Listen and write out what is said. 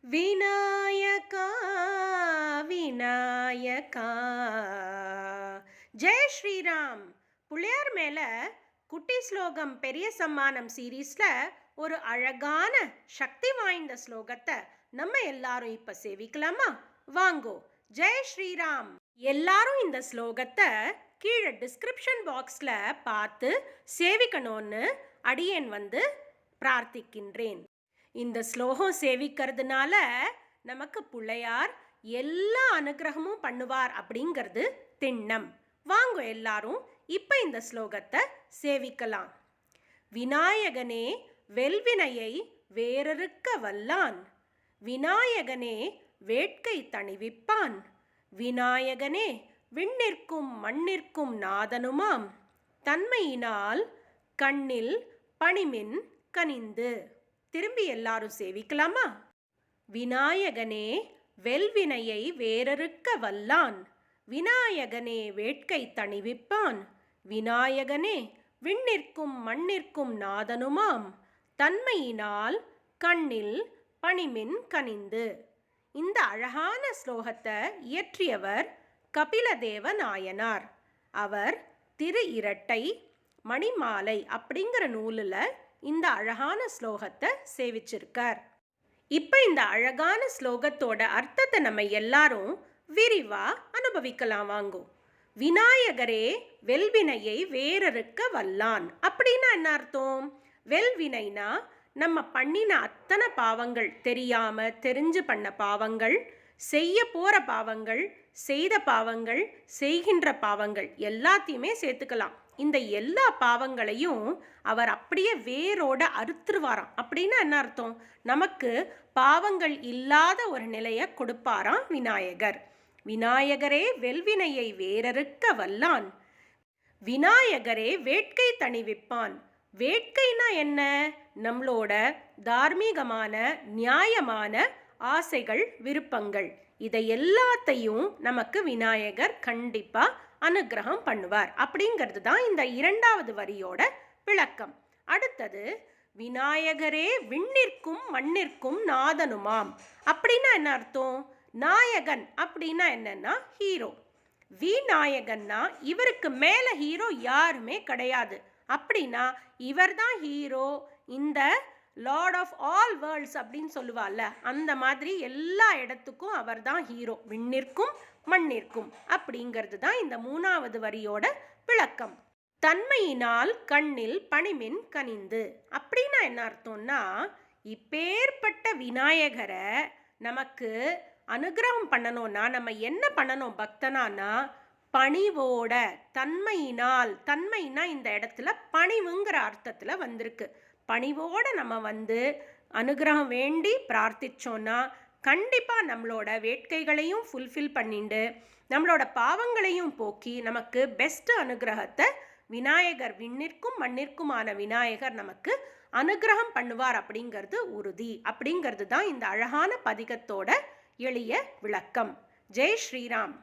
விநாயகா விநாயகா. ஜெய் ஸ்ரீராம். புள்ளையார் மேல குட்டி ஸ்லோகம் பெரிய சம்மானம் சீரீஸ்ல ஒரு அழகான சக்தி வாய்ந்த ஸ்லோகத்தை நம்ம எல்லாரும் இப்ப சேவிக்கலாமா? வாங்கோ. ஜெய் ஸ்ரீராம். எல்லாரும் இந்த ஸ்லோகத்தை கீழே டிஸ்கிரிப்ஷன் பாக்ஸ்ல பார்த்து சேவிக்கணும்னு அடியேன் பிரார்த்திக்கின்றேன். இந்த ஸ்லோகம் சேவிக்கிறதுனால நமக்கு பிள்ளையார் எல்லா அனுகிரகமும் பண்ணுவார் அப்படிங்கிறது திண்ணம். வாங்க எல்லாரும் இப்ப இந்த ஸ்லோகத்தை சேவிக்கலாம். விநாயகனே வெல்வினையை வேறறுக்க வல்லான், விநாயகனே வேட்கை தணிவிப்பான், விநாயகனே விண்ணிற்கும் மண்ணிற்கும் நாதனுமாம், தன்மையினால் கண்ணில் பணிமின் கனிந்து. திரும்பி எல்லாரும் சேவிக்கலாமா? விநாயகனே வெல்வினையை வேறறுக்க வல்லான், விநாயகனே வேட்கை தணிவிப்பான், விநாயகனே விண்ணிற்கும் மண்ணிற்கும் நாதனுமாம், தன்மையினால் கண்ணில் பணிமின் கனிந்து. இந்த அழகான ஸ்லோகத்தை இயற்றியவர் கபிலதேவ நாயனார். அவர் திரு இரட்டை மணிமாலை அப்படிங்கிற நூலில் இந்த அழகான ஸ்லோகத்தை சேவிச்சிருக்கார். இப்ப இந்த அழகான ஸ்லோகத்தோட அர்த்தத்தை நம்ம எல்லாரும் விரிவா அனுபவிக்கலாம். வாங்கோ. விநாயகரே வெல்வினையை வேறறுக்க வல்லான் அப்படின்னா என்ன அர்த்தம்? வெல்வினைனா நம்ம பண்ணின அத்தனை பாவங்கள், தெரியாம தெரிஞ்சு பண்ண பாவங்கள், செய்ய போற பாவங்கள், செய்த பாவங்கள், செய்கின்ற பாவங்கள் எல்லாத்தையுமே சேர்த்துக்கலாம். இந்த எல்லா பாவங்களையும் அவர் அப்படியே வேரோட அறுத்துருவாராம். அப்படின்னா என்ன அர்த்தம்? நமக்கு பாவங்கள் இல்லாத ஒரு நிலையை கொடுப்பாராம் விநாயகர். விநாயகரே வெல்வினையை வேறறுக்க வல்லான், விநாயகரே வேட்கை தணிவிப்பான். வேட்கைனா என்ன? நம்மளோட தார்மீகமான நியாயமான ஆசைகள், விருப்பங்கள், இதை எல்லாத்தையும் நமக்கு விநாயகர் கண்டிப்பா அனுகிரகம் பண்ணுவார் அப்படிங்கிறது தான் இந்த இரண்டாவது வரியோட விளக்கம். அடுத்தது, விநாயகரே விண்ணிற்கும் மண்ணிற்கும் நாதனுமாம் அப்படின்னா என்ன அர்த்தம்? நாயகன் அப்படின்னா என்னன்னா ஹீரோ. விநாயகன்னா இவருக்கு மேல ஹீரோ யாருமே கிடையாது. அப்படின்னா இவர் தான் ஹீரோ. இந்த லார்ட் ஆஃப் ஆல் வேர்ல்ட்ஸ் அப்படின்னு சொல்லுவாள்ல, அந்த மாதிரி எல்லா இடத்துக்கும் அவர் தான் ஹீரோ. விண்ணிற்கும் மண்ணிற்கும் அப்படிங்கிறது தான் இந்த மூணாவது வரியோட விளக்கம். தன்மையினால் கண்ணில் பணிமின் கனிந்து அப்படின்னா என்ன அர்த்தம்னா, இப்பேற்பட்ட விநாயகரை நமக்கு அனுகிரகம் பண்ணணும்னா நம்ம என்ன பண்ணணும் பக்தனானா? பணிவோட, தன்மையினால். தன்மைனா இந்த இடத்துல பணிவுங்கிற அர்த்தத்துல வந்திருக்கு. பணிவோட நம்ம அனுகிரகம் வேண்டி பிரார்த்திச்சோன்னா கண்டிப்பா நம்மளோட வேட்கைகளையும் ஃபுல்ஃபில் பண்ணிண்டு நம்மளோட பாவங்களையும் போக்கி நமக்கு பெஸ்ட் அனுகிரகத்தை விநாயகர், விண்ணிற்கும் மண்ணிற்குமான விநாயகர் நமக்கு அனுகிரகம் பண்ணுவார் அப்படிங்கிறது உறுதி. அப்படிங்கிறது தான் இந்த அழகான பதிகத்தோட எளிய விளக்கம். ஜெய் ஸ்ரீராம்.